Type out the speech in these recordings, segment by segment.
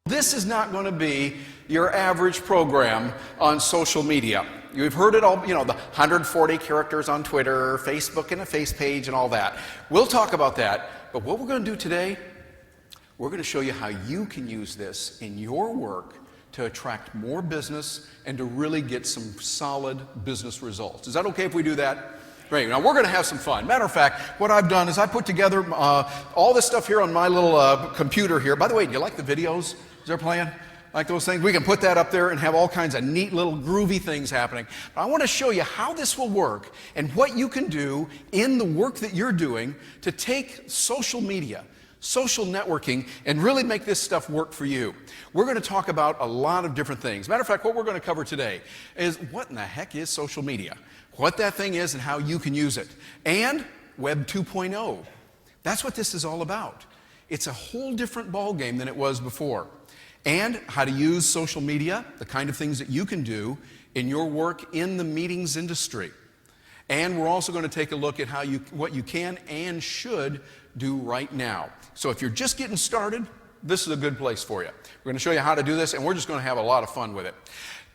This is not going to be your average program on social media. You've heard it all, you know, the 140 characters on Twitter, Facebook and a face page and all that. We'll talk about that, but what we're going to do today, we're going to show you how you can use this in your work to attract more business and to really get some solid business results. Is that okay if we do that? Great. Now we're going to have some fun. Matter of fact, what I've done is I put together all this stuff here on my little computer here. By the way, do you like the videos they're playing? Like those things? We can put that up there and have all kinds of neat little groovy things happening. But I want to show you how this will work and what you can do in the work that you're doing to take social media, social networking, and really make this stuff work for you. We're going to talk about a lot of different things. Matter of fact, what we're going to cover today is what in the heck is social media, what that thing is and how you can use it, and Web 2.0. That's what this is all about. It's a whole different ballgame than it was before. And how to use social media, the kind of things that you can do in your work in the meetings industry. And we're also going to take a look at what you can and should do right now. So if you're just getting started, this is a good place for you. We're going to show you how to do this, and we're just going to have a lot of fun with it.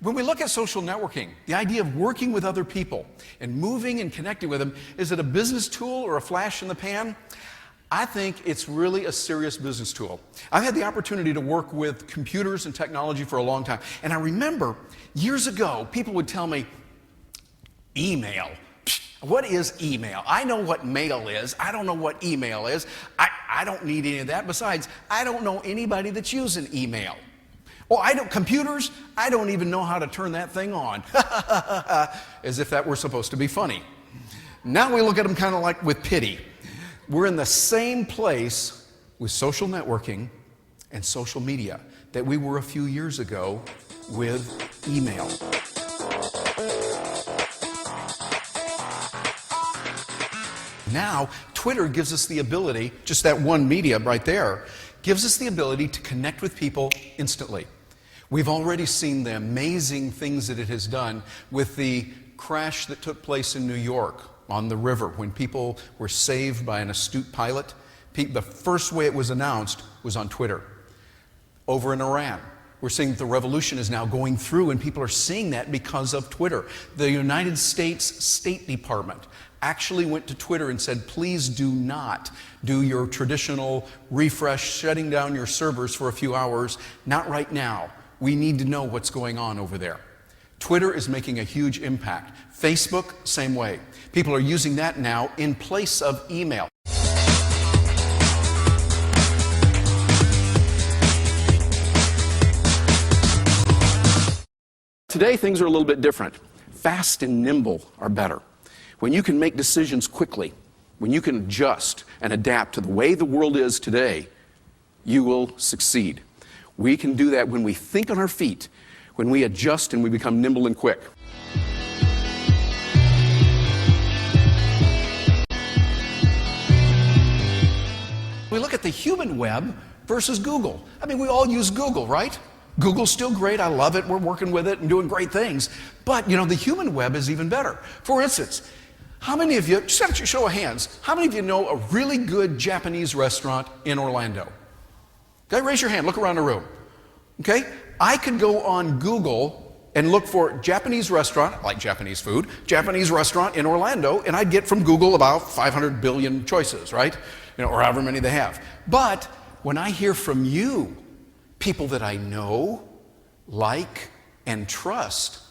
When we look at social networking, the idea of working with other people and moving and connecting with them, is it a business tool or a flash in the pan? I think it's really a serious business tool. I've had the opportunity to work with computers and technology for a long time. And I remember years ago, people would tell me, email. What is email? I know what mail is. I don't know what email is. I don't need any of that. Besides, I don't know anybody that's using email. Well, computers, I don't even know how to turn that thing on. As if that were supposed to be funny. Now we look at them kind of like with pity. We're in the same place with social networking and social media that we were a few years ago with email. Now, Twitter gives us the ability, just that one media right there, gives us the ability to connect with people instantly. We've already seen the amazing things that it has done with the crash that took place in New York on the river when people were saved by an astute pilot. The first way it was announced was on Twitter. Over in Iran, we're seeing that the revolution is now going through, and people are seeing that because of Twitter. The United States State Department actually went to Twitter and said, please do not do your traditional refresh, shutting down your servers for a few hours. Not right now. We need to know what's going on over there. Twitter is making a huge impact. Facebook, same way. People are using that now in place of email. Today, things are a little bit different. Fast and nimble are better. When you can make decisions quickly, when you can adjust and adapt to the way the world is today, you will succeed. We can do that when we think on our feet, when we adjust and we become nimble and quick. We look at the human web versus Google. I mean, we all use Google, right? Google's still great. I love it. We're working with it and doing great things. But, you know, the human web is even better. For instance, how many of you, just have a show of hands, how many of you know a really good Japanese restaurant in Orlando? Okay, raise your hand. Look around the room. Okay? I could go on Google and look for Japanese restaurant, like Japanese food, Japanese restaurant in Orlando, and I'd get from Google about 500 billion choices, right? You know, or however many they have. But when I hear from you, people that I know, like, and trust,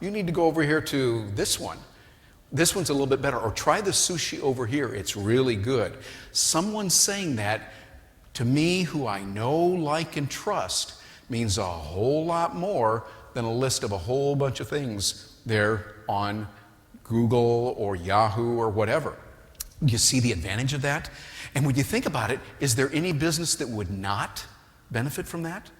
you need to go over here to this one. This one's a little bit better. Or try the sushi over here. It's really good. Someone saying that to me, who I know, like, and trust, means a whole lot more than a list of a whole bunch of things there on Google or Yahoo or whatever. Do you see the advantage of that? And when you think about it, is there any business that would not benefit from that?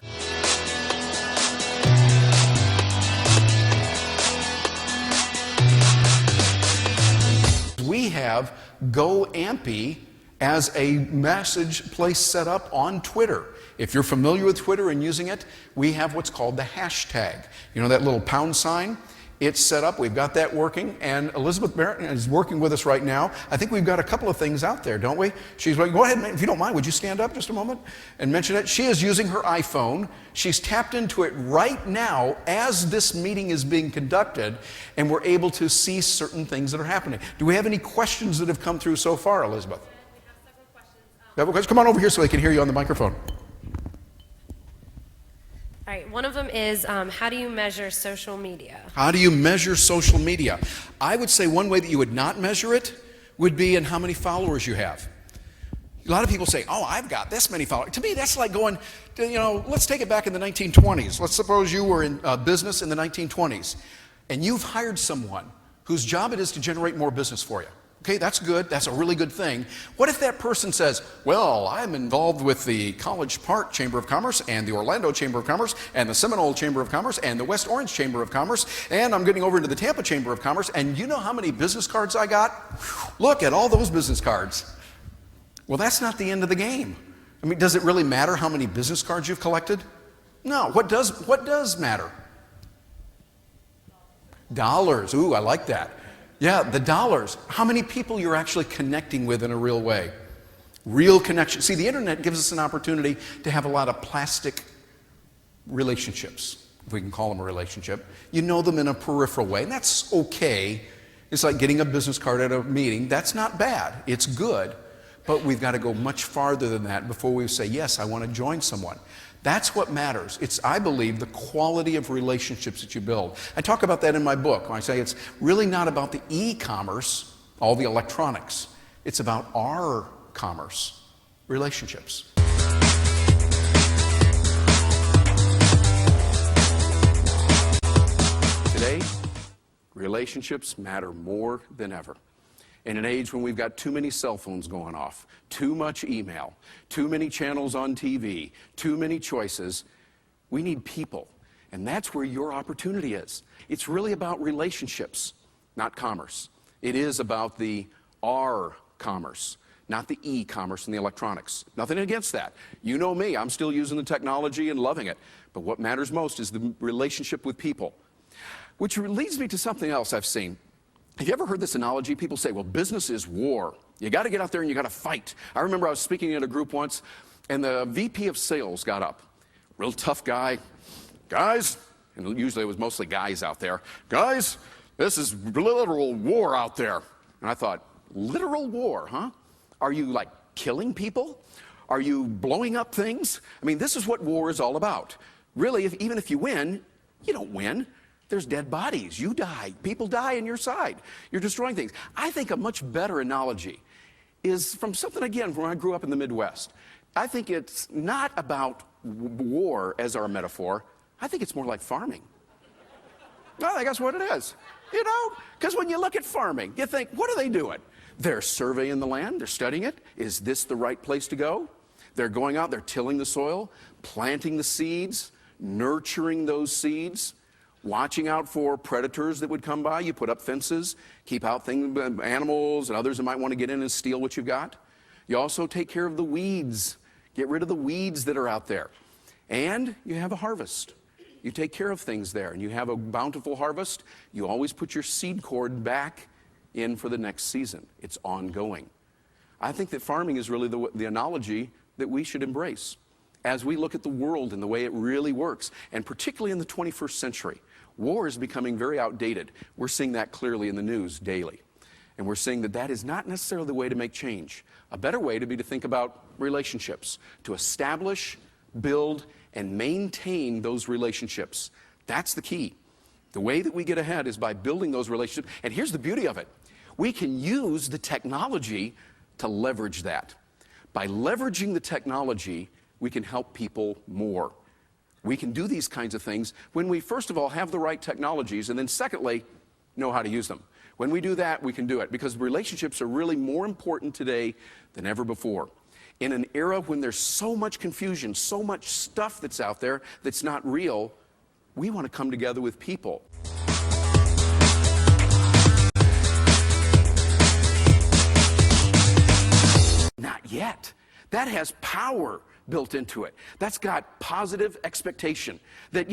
We have GoAmpy as a message place set up on Twitter. If you're familiar with Twitter and using it, we have what's called the hashtag. You know that little pound sign? It's set up. We've got that working. And Elizabeth Barrett is working with us right now. I think we've got a couple of things out there, don't we? She's like, go ahead, if you don't mind, would you stand up just a moment and mention it? She is using her iPhone. She's tapped into it right now as this meeting is being conducted, and we're able to see certain things that are happening. Do we have any questions that have come through so far, Elizabeth? We have several questions. Come on over here so they can hear you on the microphone. All right, one of them is, how do you measure social media? How do you measure social media? I would say one way that you would not measure it would be in how many followers you have. A lot of people say, oh, I've got this many followers. To me, that's like going, let's take it back in the 1920s. Let's suppose you were in business in the 1920s, and you've hired someone whose job it is to generate more business for you. Okay, that's good. That's a really good thing. What if that person says, well, I'm involved with the College Park Chamber of Commerce and the Orlando Chamber of Commerce and the Seminole Chamber of Commerce and the West Orange Chamber of Commerce, and I'm getting over into the Tampa Chamber of Commerce, and you know how many business cards I got? Look at all those business cards. Well, that's not the end of the game. I mean, does it really matter how many business cards you've collected? No. What does matter? Dollars. Ooh, I like that. Yeah, the dollars. How many people you're actually connecting with in a real way. Real connection. See, the internet gives us an opportunity to have a lot of plastic relationships, if we can call them a relationship. You know them in a peripheral way, and that's okay. It's like getting a business card at a meeting. That's not bad. It's good. But we've got to go much farther than that before we say, yes, I want to join someone. That's what matters. It's, I believe, the quality of relationships that you build. I talk about that in my book when I say it's really not about the e-commerce, all the electronics. It's about our commerce, relationships. Today, relationships matter more than ever. In an age when we've got too many cell phones going off, too much email, too many channels on TV, too many choices, we need people. And that's where your opportunity is. It's really about relationships, not commerce. It is about the R commerce, not the e-commerce and the electronics. Nothing against that. You know me, I'm still using the technology and loving it. But what matters most is the relationship with people. Which leads me to something else I've seen. Have you ever heard this analogy? People say, well, business is war. You got to get out there and you got to fight. I remember I was speaking at a group once, and the VP of sales got up. Real tough guy. Guys, and usually it was mostly guys out there. Guys, this is literal war out there. And I thought, literal war, huh? Are you like killing people? Are you blowing up things? I mean, this is what war is all about. Really, even if you win, you don't win. There's dead bodies. You die. People die on your side. You're destroying things. I think a much better analogy is from something, again, when I grew up in the Midwest. I think it's not about war as our metaphor. I think it's more like farming. Well, I think that's what it is. You know, because when you look at farming, you think, what are they doing? They're surveying the land. They're studying it. Is this the right place to go? They're going out. They're tilling the soil, planting the seeds, nurturing those seeds, watching out for predators that would come by. You put up fences, keep out animals and others that might want to get in and steal what you've got. You also take care of the weeds. Get rid of the weeds that are out there. And you have a harvest. You take care of things there, and you have a bountiful harvest. You always put your seed cord back in for the next season. It's ongoing. I think that farming is really the analogy that we should embrace as we look at the world and the way it really works, and particularly in the 21st century. War is becoming very outdated. We're seeing that clearly in the news daily. And we're seeing that that is not necessarily the way to make change. A better way to be to think about relationships, to establish, build, and maintain those relationships. That's the key. The way that we get ahead is by building those relationships. And here's the beauty of it. We can use the technology to leverage that. By leveraging the technology, we can help people more. We can do these kinds of things when we, first of all, have the right technologies, and then secondly, know how to use them. When we do that, we can do it, because relationships are really more important today than ever before. In an era when there's so much confusion, so much stuff that's out there that's not real, we want to come together with people. Not yet. That has power built into it. That's got positive expectation that,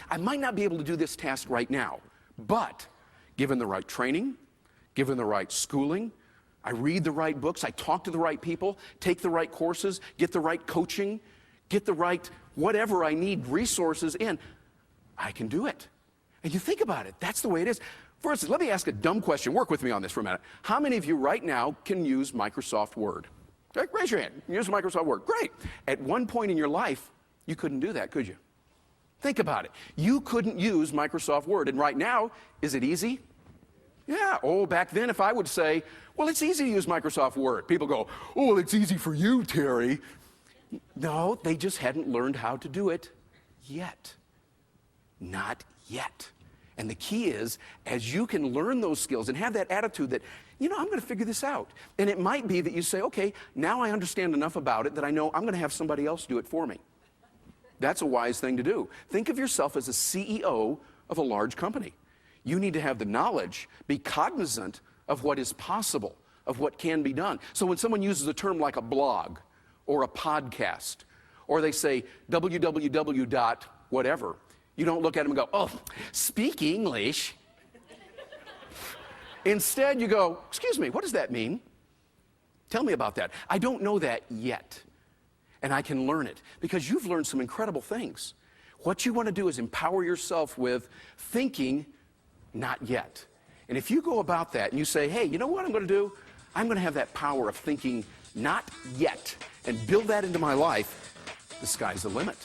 I might not be able to do this task right now, But given the right training, given the right schooling, I read the right books, I talk to the right people, take the right courses, get the right coaching, get the right whatever I need resources in, I can do it. And you think about it, that's the way it is. For instance, let me ask a dumb question. Work with me on this for a minute. How many of you right now can use Microsoft Word? Okay, raise your hand. Use Microsoft Word. Great. At one point in your life, you couldn't do that, could you? Think about it. You couldn't use Microsoft Word. And right now, is it easy? Yeah. Oh, back then, if I would say, well, it's easy to use Microsoft Word, people go, oh, well, it's easy for you, Terry. No, they just hadn't learned how to do it yet. Not yet. And the key is, as you can learn those skills and have that attitude that, you know, I'm going to figure this out. And it might be that you say, okay, now I understand enough about it that I know I'm going to have somebody else do it for me. That's a wise thing to do. Think of yourself as a CEO of a large company. You need to have the knowledge, be cognizant of what is possible, of what can be done. So when someone uses a term like a blog or a podcast, or they say www. whatever, you don't look at them and go, oh, speak English. Instead, you go, excuse me, what does that mean? Tell me about that. I don't know that yet, and I can learn it because you've learned some incredible things. What you want to do is empower yourself with thinking, not yet. And if you go about that and you say, hey, you know what I'm going to do? I'm going to have that power of thinking, not yet, and build that into my life, the sky's the limit.